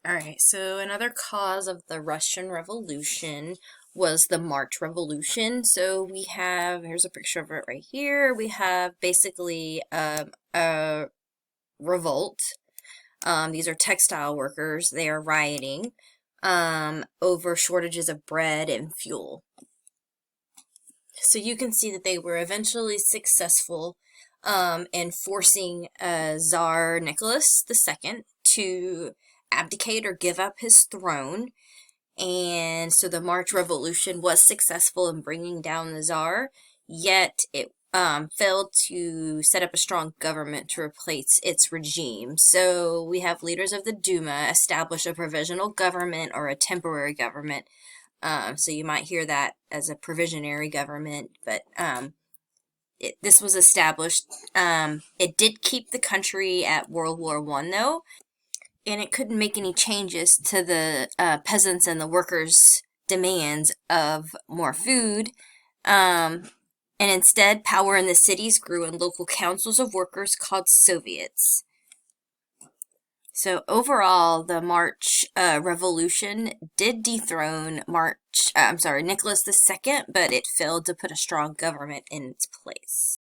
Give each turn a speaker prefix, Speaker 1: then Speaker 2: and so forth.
Speaker 1: All right, so another cause of the Russian Revolution was the March Revolution. So here's a picture of it right here. We have basically a revolt. These are textile workers. They are rioting over shortages of bread and fuel. So you can see that they were eventually successful in forcing Tsar Nicholas II to abdicate or give up his throne. And so the March Revolution was successful in bringing down the Tsar, yet it failed to set up a strong government to replace its regime. So we have leaders of the Duma establish a provisional government or a temporary government. So you might hear that as a provisionary government, but this was established. It did keep the country at World War I, though, and it couldn't make any changes to the peasants and the workers' demands of more food. And instead, power in the cities grew in local councils of workers called Soviets. So overall, the March Revolution did dethrone Nicholas II, but it failed to put a strong government in its place.